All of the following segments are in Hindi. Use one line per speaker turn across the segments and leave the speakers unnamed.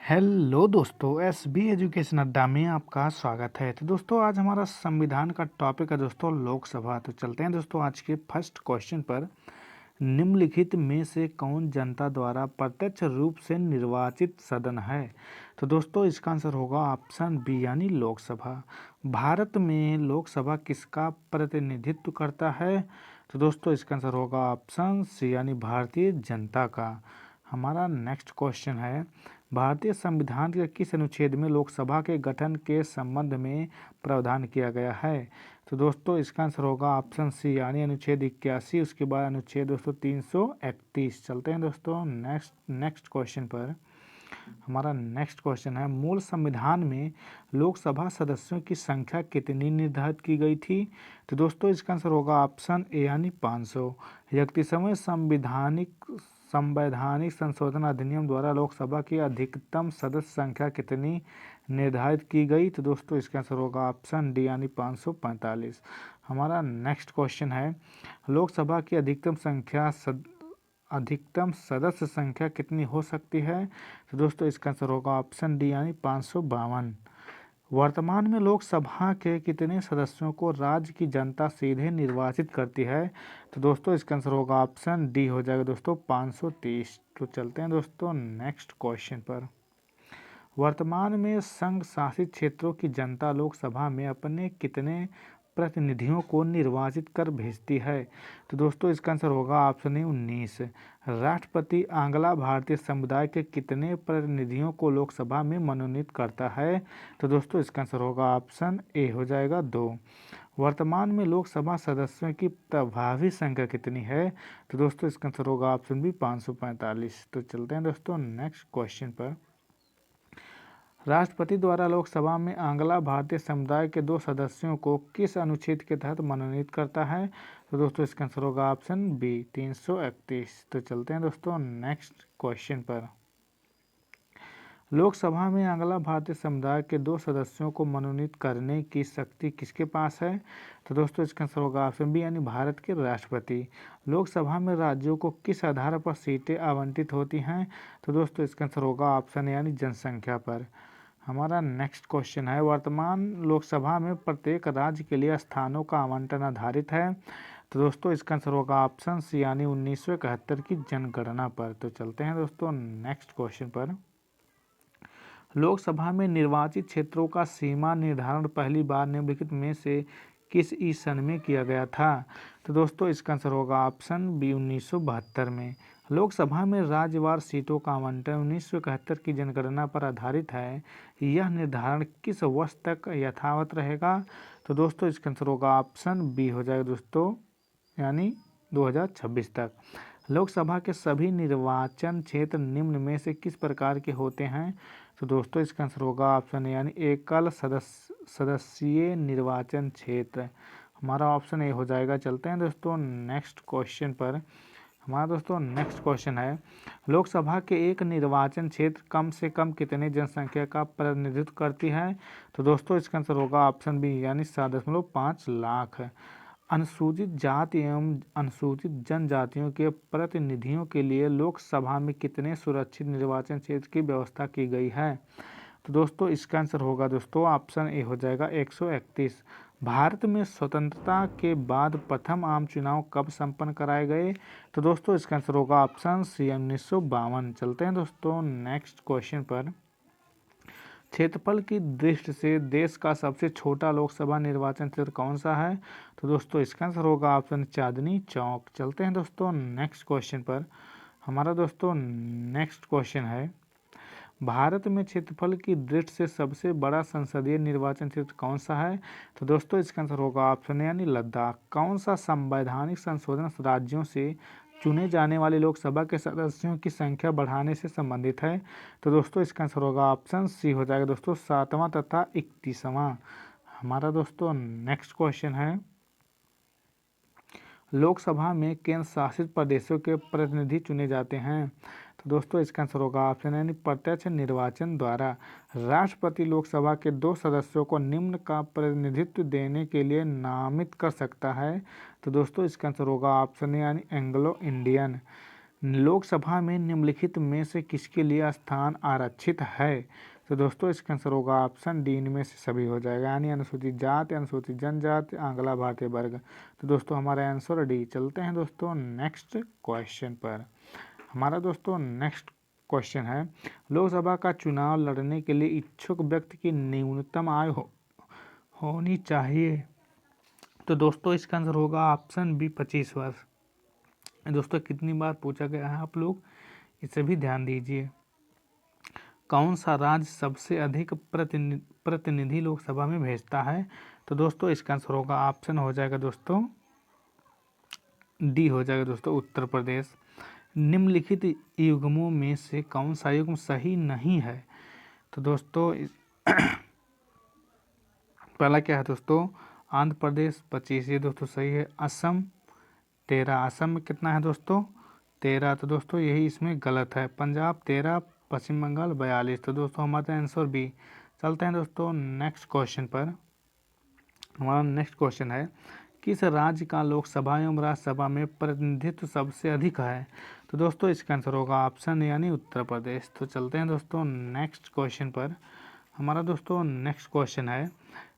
हेलो दोस्तों, एस बी एजुकेशन अड्डा में आपका स्वागत है। तो दोस्तों आज हमारा संविधान का टॉपिक है दोस्तों लोकसभा। तो चलते हैं दोस्तों आज के फर्स्ट क्वेश्चन पर। निम्नलिखित में से कौन जनता द्वारा प्रत्यक्ष रूप से निर्वाचित सदन है? तो दोस्तों इसका आंसर होगा ऑप्शन बी यानी लोकसभा। भारत में लोकसभा किसका प्रतिनिधित्व करता है? तो दोस्तों इसका आंसर होगा ऑप्शन सी यानी भारतीय जनता का। हमारा नेक्स्ट क्वेश्चन है, भारतीय संविधान के किस अनुच्छेद में लोकसभा के गठन के संबंध में प्रावधान किया गया है? तो दोस्तों इसका आंसर होगा ऑप्शन सी यानी अनुच्छेद 81। उसके बाद अनुच्छेद दोस्तों 331। चलते हैं दोस्तों नेक्स्ट क्वेश्चन पर। हमारा नेक्स्ट क्वेश्चन है, मूल संविधान में लोकसभा सदस्यों की संख्या कितनी निर्धारित की गई थी? तो दोस्तों इसका आंसर होगा ऑप्शन ए यानी 500। 31वें संवैधानिक संशोधन अधिनियम द्वारा लोकसभा की अधिकतम सदस्य संख्या कितनी निर्धारित की गई? तो दोस्तों इसका आंसर होगा ऑप्शन डी यानी 545। हमारा नेक्स्ट क्वेश्चन है, लोकसभा की अधिकतम सदस्य संख्या कितनी हो सकती है? तो दोस्तों इसका आंसर होगा ऑप्शन डी यानी 552। वर्तमान में लोकसभा के कितने सदस्यों को राज्य की जनता सीधे निर्वाचित करती है? तो दोस्तों इसका आंसर होगा ऑप्शन डी हो जाएगा दोस्तों 530। तो चलते हैं दोस्तों नेक्स्ट क्वेश्चन पर। वर्तमान में संघ शासित क्षेत्रों की जनता लोकसभा में अपने कितने प्रतिनिधियों को निर्वाचित कर भेजती है? तो दोस्तों इसका आंसर होगा ऑप्शन ए 19। राष्ट्रपति आंग्ला भारतीय समुदाय के कितने प्रतिनिधियों को लोकसभा में मनोनीत करता है? तो दोस्तों इसका आंसर होगा ऑप्शन ए हो जाएगा 2। वर्तमान में लोकसभा सदस्यों की प्रभावी संख्या कितनी है? तो दोस्तों इसका आंसर होगा ऑप्शन बी 545। तो चलते हैं दोस्तों नेक्स्ट क्वेश्चन पर। राष्ट्रपति द्वारा लोकसभा में आंग्ला भारतीय समुदाय के 2 सदस्यों को किस अनुच्छेद के तहत मनोनीत करता है? तो दोस्तों इसका आंसर होगा ऑप्शन बी 331। तो चलते हैं दोस्तों नेक्स्ट क्वेश्चन पर। लोकसभा में आंग्ला भारतीय समुदाय के 2 सदस्यों को मनोनीत करने की शक्ति किसके पास है? तो दोस्तों इसका आंसर होगा ऑप्शन बी यानी भारत के राष्ट्रपति। लोकसभा में राज्यों को किस आधार पर सीटें आवंटित होती हैं? तो दोस्तों इसका आंसर होगा ऑप्शन यानी जनसंख्या पर। हमारा नेक्स्ट क्वेश्चन है, वर्तमान लोकसभा में प्रत्येक राज्य के लिए स्थानों का आवंटन आधारित है? तो दोस्तों इसका आंसर होगा ऑप्शन सी यानी 1971 की जनगणना पर। तो चलते हैं दोस्तों नेक्स्ट क्वेश्चन पर। लोकसभा में निर्वाचित क्षेत्रों का सीमा निर्धारण पहली बार निम्नलिखित में से किस ईसन में किया गया था? तो दोस्तों इसका आंसर होगा ऑप्शन बी 1972 में। लोकसभा में राज्यवार सीटों का आवंटन 1971 की जनगणना पर आधारित है। यह निर्धारण किस वर्ष तक यथावत रहेगा? तो दोस्तों इसका आंसर होगा ऑप्शन बी हो जाएगा दोस्तों यानी 2026 तक। लोकसभा के सभी निर्वाचन क्षेत्र निम्न में से किस प्रकार के होते हैं? तो दोस्तों इसका आंसर होगा ऑप्शन ए यानी एकल सदस्यीय निर्वाचन क्षेत्र। हमारा ऑप्शन ए हो जाएगा। चलते हैं दोस्तों नेक्स्ट क्वेश्चन पर। हमारा दोस्तों नेक्स्ट क्वेश्चन है, लोकसभा के एक निर्वाचन क्षेत्र कम से कम कितने जनसंख्या का प्रतिनिधित्व करती है? तो दोस्तों इसका आंसर होगा ऑप्शन बी यानी 7.5 लाख। अनुसूचित जाति एवं अनुसूचित जनजातियों के प्रतिनिधियों के लिए लोकसभा में कितने सुरक्षित निर्वाचन क्षेत्र की व्यवस्था की गई है? तो दोस्तों इसका आंसर होगा दोस्तों ऑप्शन ए हो जाएगा 131। भारत में स्वतंत्रता के बाद प्रथम आम चुनाव कब संपन्न कराए गए? तो दोस्तों इसका आंसर होगा ऑप्शन सी 1952। चलते हैं दोस्तों नेक्स्ट क्वेश्चन पर। क्षेत्रफल की दृष्टि से देश का सबसे छोटा लोकसभा निर्वाचन क्षेत्र कौन सा है? तो दोस्तों इसका आंसर होगा ऑप्शन चांदनी चौक। चलते हैं दोस्तों नेक्स्ट क्वेश्चन पर। हमारा दोस्तों नेक्स्ट क्वेश्चन है, भारत में क्षेत्रफल की दृष्टि से सबसे बड़ा संसदीय निर्वाचन क्षेत्र कौन सा है? तो दोस्तों इसका आंसर होगा ऑप्शन यानी लद्दाख। कौन सा संवैधानिक संशोधन राज्यों से चुने जाने वाले लोकसभा के सदस्यों की संख्या बढ़ाने से संबंधित है? तो दोस्तों इसका आंसर होगा ऑप्शन सी हो जाएगा दोस्तों 7वां तथा 31वां। हमारा दोस्तों नेक्स्ट क्वेश्चन है, लोकसभा में केंद्र शासित प्रदेशों के प्रतिनिधि चुने जाते हैं? तो दोस्तों इसका आंसर होगा ऑप्शन यानी प्रत्यक्ष निर्वाचन द्वारा। राष्ट्रपति लोकसभा के 2 सदस्यों को निम्न का प्रतिनिधित्व देने के लिए नामित कर सकता है? तो दोस्तों इसका आंसर होगा ऑप्शन यानी एंग्लो इंडियन। लोकसभा में निम्नलिखित में से किसके लिए स्थान आरक्षित है? तो दोस्तों इसका आंसर होगा ऑप्शन डी, इनमें से सभी हो जाएगा, यानी अनुसूचित जाति, अनुसूचित जनजाति, आंगला भारतीय वर्ग। तो दोस्तों हमारा आंसर डी। चलते हैं दोस्तों नेक्स्ट क्वेश्चन पर। हमारा दोस्तों नेक्स्ट क्वेश्चन है, लोकसभा का चुनाव लड़ने के लिए इच्छुक व्यक्ति की न्यूनतम आयु होनी चाहिए। तो दोस्तों इसका आंसर होगा ऑप्शन बी, 25 वर्ष। दोस्तों कितनी बार पूछा गया है, आप लोग इसे भी ध्यान दीजिए। कौन सा राज्य सबसे अधिक प्रतिनिधि लोकसभा में भेजता है? तो दोस्तों इसका आंसर होगा, ऑप्शन हो जाएगा दोस्तों डी हो जाएगा दोस्तों, उत्तर प्रदेश। निम्नलिखित युग्मों में से कौन सा युग्म सही नहीं है? तो दोस्तों पहला क्या है दोस्तों, आंध्र प्रदेश 25, ये दोस्तों सही है। असम 13, असम में कितना है दोस्तों 13, तो दोस्तों यही इसमें गलत है। पंजाब 13, पश्चिम बंगाल 42, तो दोस्तों हमारा आंसर बी। चलते हैं दोस्तों नेक्स्ट क्वेश्चन पर। हमारा नेक्स्ट क्वेश्चन है, किस राज्य का लोकसभा एवं राज्यसभा में प्रतिनिधित्व सबसे अधिक है? तो दोस्तों इसका आंसर होगा ऑप्शन यानी उत्तर प्रदेश। तो चलते हैं दोस्तों नेक्स्ट क्वेश्चन पर। हमारा दोस्तों नेक्स्ट क्वेश्चन है,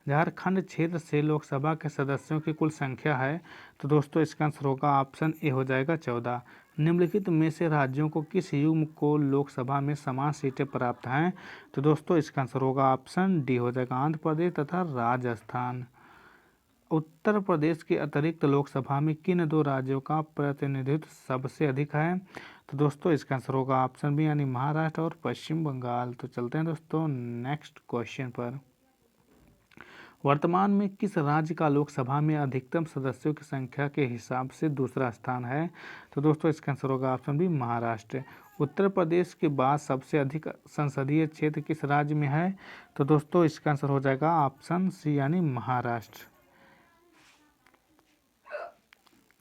झारखंड क्षेत्र से लोकसभा के सदस्यों की कुल संख्या है? तो दोस्तों इसका आंसर होगा ऑप्शन ए हो जाएगा 14। निम्नलिखित में से राज्यों को किस युग्म को लोकसभा में समान सीटें प्राप्त हैं? तो दोस्तों इसका आंसर होगा ऑप्शन डी हो जाएगा, आंध्र प्रदेश तथा राजस्थान। उत्तर प्रदेश के अतिरिक्त लोकसभा में किन दो राज्यों का प्रतिनिधित्व सबसे अधिक है? तो दोस्तों इसका आंसर होगा ऑप्शन बी यानी महाराष्ट्र और पश्चिम बंगाल। तो चलते हैं दोस्तों नेक्स्ट क्वेश्चन पर। वर्तमान में किस राज्य का लोकसभा में अधिकतम सदस्यों की संख्या के हिसाब से दूसरा स्थान है? तो दोस्तों इसका आंसर होगा ऑप्शन बी महाराष्ट्र। उत्तर प्रदेश के बाद सबसे अधिक संसदीय क्षेत्र किस राज्य में है? तो दोस्तों इसका आंसर हो जाएगा ऑप्शन सी यानी महाराष्ट्र।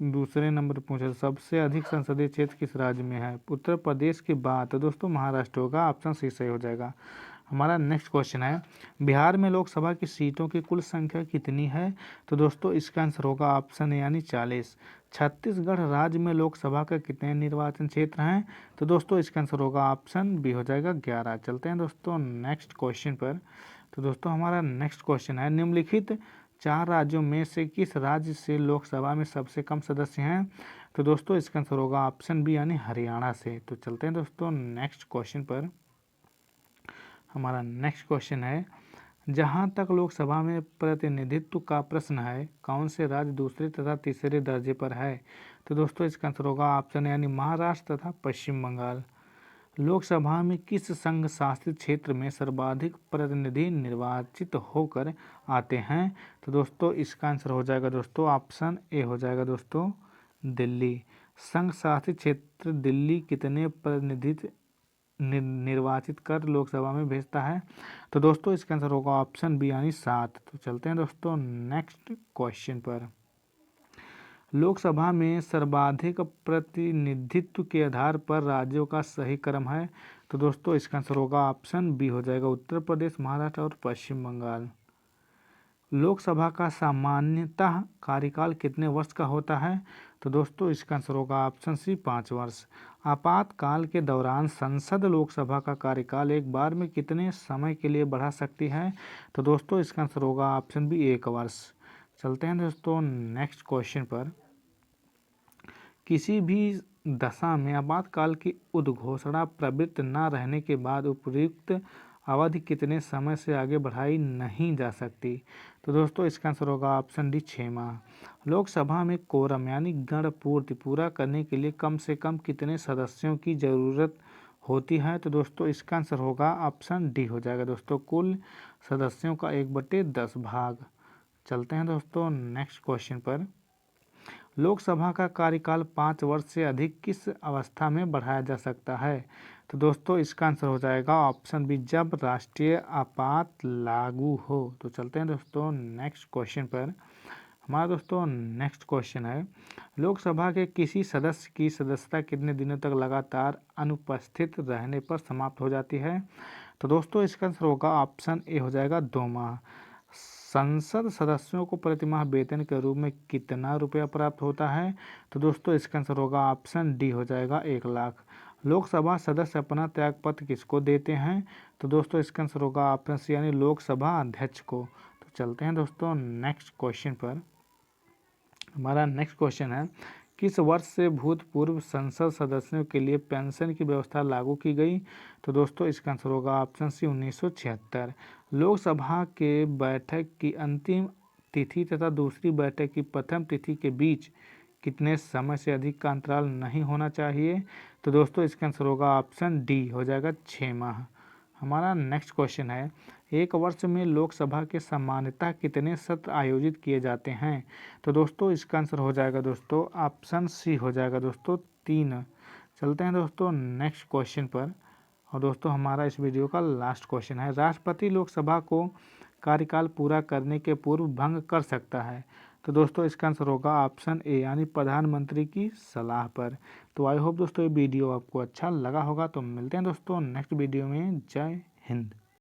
दूसरे नंबर पर पूछा, सबसे अधिक संसदीय क्षेत्र किस राज्य में है? उत्तर प्रदेश के बाद तो दोस्तों महाराष्ट्र होगा, ऑप्शन सी सही हो जाएगा। हमारा नेक्स्ट क्वेश्चन है, बिहार में लोकसभा की सीटों की कुल संख्या कितनी है? तो दोस्तों इसका आंसर होगा ऑप्शन यानी 40। छत्तीसगढ़ राज्य में लोकसभा का कितने निर्वाचन क्षेत्र हैं? तो दोस्तों इसका आंसर होगा ऑप्शन बी हो जाएगा 11। चलते हैं दोस्तों नेक्स्ट क्वेश्चन पर। तो दोस्तों हमारा नेक्स्ट क्वेश्चन है, निम्नलिखित 4 राज्यों में से किस राज्य से लोकसभा में सबसे कम सदस्य हैं? तो दोस्तों इसका आंसर होगा ऑप्शन बी यानी हरियाणा से। तो चलते हैं दोस्तों नेक्स्ट क्वेश्चन पर। हमारा नेक्स्ट क्वेश्चन है, जहां तक लोकसभा में प्रतिनिधित्व का प्रश्न है, कौन से राज्य दूसरे तथा तीसरे दर्जे पर है? तो दोस्तों इसका आंसर होगा ऑप्शन यानी महाराष्ट्र तथा पश्चिम बंगाल। लोकसभा में किस संघ शासित क्षेत्र में सर्वाधिक प्रतिनिधि निर्वाचित होकर आते हैं? तो दोस्तों इसका आंसर हो जाएगा दोस्तों ऑप्शन ए हो जाएगा दोस्तों दिल्ली। संघ शासित क्षेत्र दिल्ली कितने प्रतिनिधि निर्वाचित कर लोकसभा में भेजता है? तो दोस्तों इसका आंसर होगा ऑप्शन बी यानी 7। तो चलते हैं दोस्तों नेक्स्ट क्वेश्चन पर। लोकसभा में सर्वाधिक प्रतिनिधित्व के आधार पर राज्यों का सही क्रम है? तो दोस्तों इसका आंसर होगा ऑप्शन बी हो जाएगा, उत्तर प्रदेश, महाराष्ट्र और पश्चिम बंगाल। लोकसभा का सामान्यतः कार्यकाल कितने वर्ष का होता है? तो दोस्तों इसका आंसर होगा ऑप्शन सी 5 वर्ष। आपातकाल के दौरान संसद लोकसभा का कार्यकाल एक बार में कितने समय के लिए बढ़ा सकती है? तो दोस्तों इसका आंसर होगा ऑप्शन बी 1 वर्ष। चलते हैं दोस्तों नेक्स्ट क्वेश्चन पर। किसी भी दशा में आपातकाल की उद्घोषणा प्रवृत्त न रहने के बाद उपर्युक्त अवधि कितने समय से आगे बढ़ाई नहीं जा सकती? तो दोस्तों इसका आंसर होगा ऑप्शन डी 6 माह। लोकसभा में कोरम यानी गण पूर्ति पूरा करने के लिए कम से कम कितने सदस्यों की जरूरत होती है? तो दोस्तों इसका आंसर होगा ऑप्शन डी हो जाएगा दोस्तों, कुल सदस्यों का 1/10 भाग। चलते हैं दोस्तों नेक्स्ट क्वेश्चन पर। लोकसभा का कार्यकाल 5 वर्ष से अधिक किस अवस्था में बढ़ाया जा सकता है? तो दोस्तों इसका आंसर हो जाएगा ऑप्शन बी, जब राष्ट्रीय आपात लागू हो। तो चलते हैं दोस्तों नेक्स्ट क्वेश्चन पर। हमारा दोस्तों नेक्स्ट क्वेश्चन है, लोकसभा के किसी सदस्य की सदस्यता कितने दिनों तक लगातार अनुपस्थित रहने पर समाप्त हो जाती है? तो दोस्तों इसका आंसर होगा ऑप्शन ए हो जाएगा 2 माह। संसद सदस्यों को प्रतिमाह वेतन के रूप में कितना रुपया प्राप्त होता है? तो दोस्तों इसका आंसर होगा ऑप्शन डी हो जाएगा 1 लाख। लोकसभा सदस्य अपना त्यागपत्र किसको देते हैं? तो दोस्तों इसका आंसर होगा ऑप्शन सी यानी लोकसभा अध्यक्ष को। तो चलते हैं दोस्तों नेक्स्ट क्वेश्चन पर। हमारा नेक्स्ट क्वेश्चन है, किस वर्ष से भूतपूर्व संसद सदस्यों के लिए पेंशन की व्यवस्था लागू की गई? तो दोस्तों इसका आंसर होगा ऑप्शन सी 1976। लोकसभा के बैठक की अंतिम तिथि तथा दूसरी बैठक की प्रथम तिथि के बीच कितने समय से अधिक का अंतराल नहीं होना चाहिए? तो दोस्तों इसका आंसर होगा ऑप्शन डी हो जाएगा 6 माह। हमारा नेक्स्ट क्वेश्चन है, एक वर्ष में लोकसभा के सामान्यतः कितने सत्र आयोजित किए जाते हैं? तो दोस्तों इसका आंसर हो जाएगा दोस्तों ऑप्शन सी हो जाएगा दोस्तों 3। चलते हैं दोस्तों नेक्स्ट क्वेश्चन पर। और दोस्तों हमारा इस वीडियो का लास्ट क्वेश्चन है, राष्ट्रपति लोकसभा को कार्यकाल पूरा करने के पूर्व भंग कर सकता है? तो दोस्तों इसका आंसर होगा ऑप्शन ए यानी प्रधानमंत्री की सलाह पर। तो आई होप दोस्तों ये वीडियो आपको अच्छा लगा होगा। तो मिलते हैं दोस्तों नेक्स्ट वीडियो में। जय हिंद।